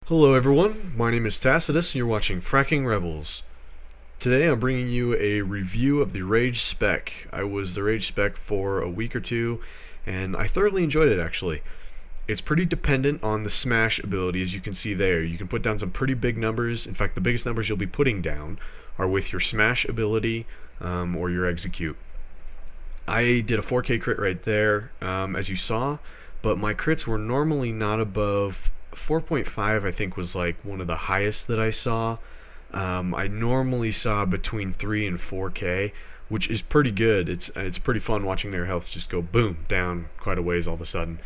Hello everyone, my name is Tacitus and you're watching Fracking Rebels. Today I'm bringing you a review of the Rage Spec. I was the Rage Spec for a week or two and I thoroughly enjoyed it actually. It's pretty dependent on the smash ability, as you can see there. You can put down some pretty big numbers. In fact, the biggest numbers you'll be putting down are with your smash ability or your execute. I did a 4K crit right there, as you saw, but my crits were normally not above 4.5. I think was like one of the highest that I saw. I normally saw between 3 and 4K, which is pretty good. It's pretty fun watching their health just go boom down quite a ways all of a sudden.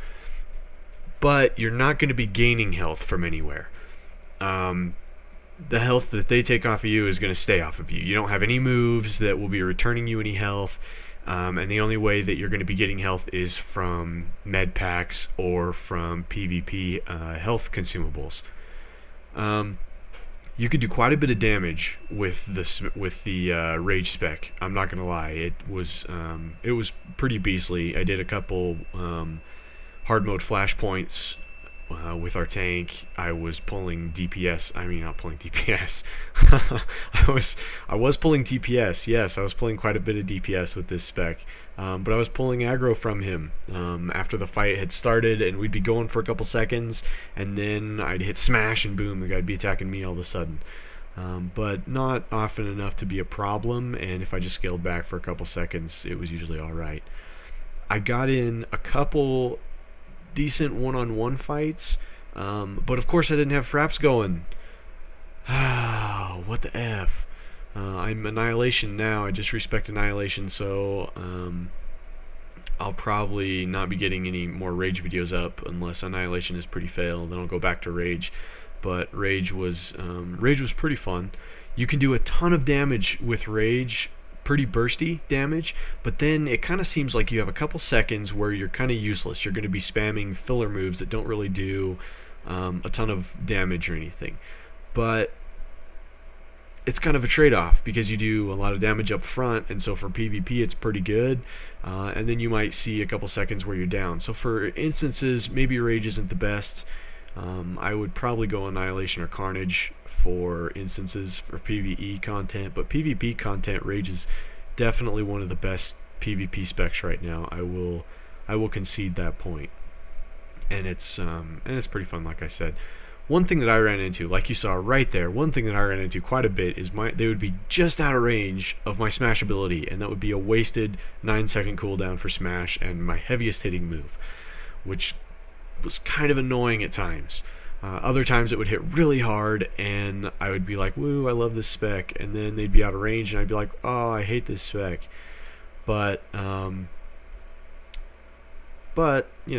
But you're not going to be gaining health from anywhere. The health that they take off of you is going to stay off of you. You don't have any moves that will be returning you any health. And the only way that you're going to be getting health is from med packs or from PvP health consumables. You could do quite a bit of damage with the Rage Spec. I'm not gonna lie, it was pretty beastly. I did a couple hard mode flashpoints with our tank. I was pulling DPS. I mean, not pulling DPS. I was pulling DPS. Yes, I was pulling quite a bit of DPS with this spec. But I was pulling aggro from him after the fight had started, and we'd be going for a couple seconds, and then I'd hit smash, and boom, the guy'd be attacking me all of a sudden. But not often enough to be a problem, and if I just scaled back for a couple seconds, it was usually alright. I got in a couple decent one-on-one fights, but of course I didn't have fraps going. What the F? I'm Annihilation now. I just respect Annihilation, so I'll probably not be getting any more Rage videos up unless Annihilation is pretty fail. Then I'll go back to Rage. But Rage was pretty fun. You can do a ton of damage with Rage, pretty bursty damage, but then it kind of seems like you have a couple seconds where you're kind of useless. You're going to be spamming filler moves that don't really do a ton of damage or anything. But it's kind of a trade-off because you do a lot of damage up front, and so for PvP it's pretty good, and then you might see a couple seconds where you're down. So for instances, maybe Rage isn't the best. I would probably go Annihilation or Carnage for instances for PvE content, but PvP content, Rage is definitely one of the best PvP specs right now. I will concede that point, and it's pretty fun, like I said. One thing that I ran into, like you saw right there, one thing that I ran into quite a bit is they would be just out of range of my smash ability, and that would be a wasted 9-second cooldown for smash and my heaviest hitting move, which was kind of annoying at times. Other times it would hit really hard, and I would be like, woo, I love this spec, and then they'd be out of range, and I'd be like, oh, I hate this spec. But you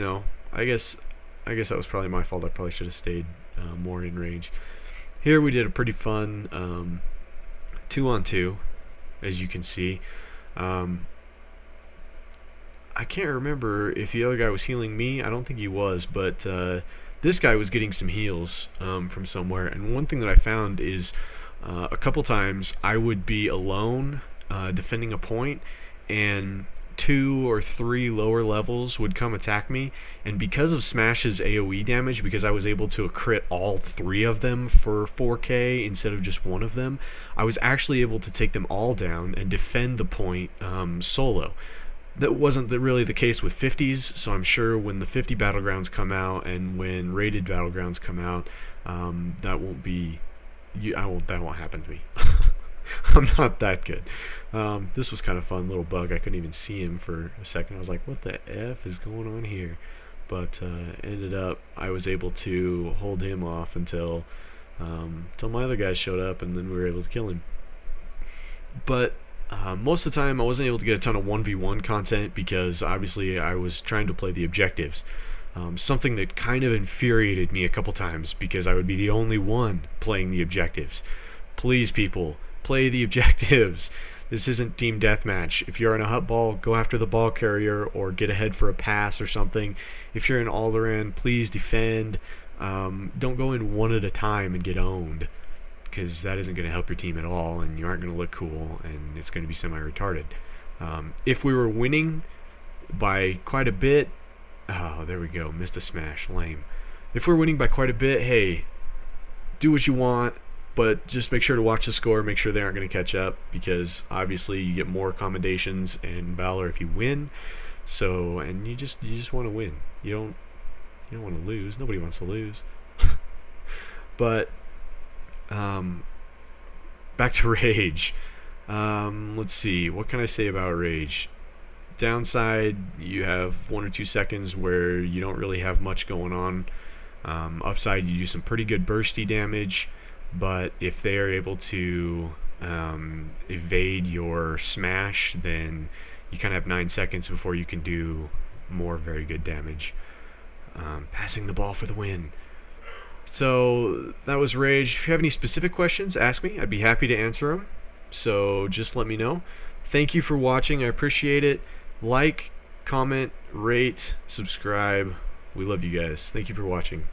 know, I guess that was probably my fault. I probably should have stayed more in range. Here we did a pretty fun 2-on-2, as you can see. I can't remember if the other guy was healing me. I don't think he was, but this guy was getting some heals from somewhere. And one thing that I found is a couple times I would be alone defending a point, and 2 or 3 lower levels would come attack me, and because of Smash's AoE damage, because I was able to crit all 3 of them for 4K instead of just one of them, I was actually able to take them all down and defend the point solo. That wasn't really the case with 50s, so I'm sure when the 50 battlegrounds come out and when rated battlegrounds come out, that won't happen to me. I'm not that good. This was kind of fun, little bug. I couldn't even see him for a second. I was like, what the F is going on here? But ended up, I was able to hold him off until my other guys showed up, and then we were able to kill him. But most of the time I wasn't able to get a ton of 1v1 content because obviously I was trying to play the objectives. Something that kind of infuriated me a couple times because I would be the only one playing the objectives. Please, people, play the objectives. This isn't team deathmatch. If you're in a hut ball, go after the ball carrier or get ahead for a pass or something. If you're in Alderaan, please defend. Don't go in one at a time and get owned, because that isn't going to help your team at all, and you aren't going to look cool, and it's going to be semi-retarded. If we were winning by quite a bit, oh, there we go, missed a smash, lame. If we're winning by quite a bit, hey, do what you want, but just make sure to watch the score, make sure they aren't going to catch up, because obviously you get more commendations and valor if you win. So, and you just want to win. You don't want to lose. Nobody wants to lose. But back to Rage. Let's see, what can I say about Rage? Downside, you have 1 or 2 seconds where you don't really have much going on. Upside, you do some pretty good bursty damage, but if they are able to evade your smash, then you kind of have 9 seconds before you can do more very good damage. Passing the ball for the win. So that was Rage. If you have any specific questions, ask me. I'd be happy to answer them. So just let me know. Thank you for watching. I appreciate it. Like, comment, rate, subscribe. We love you guys. Thank you for watching.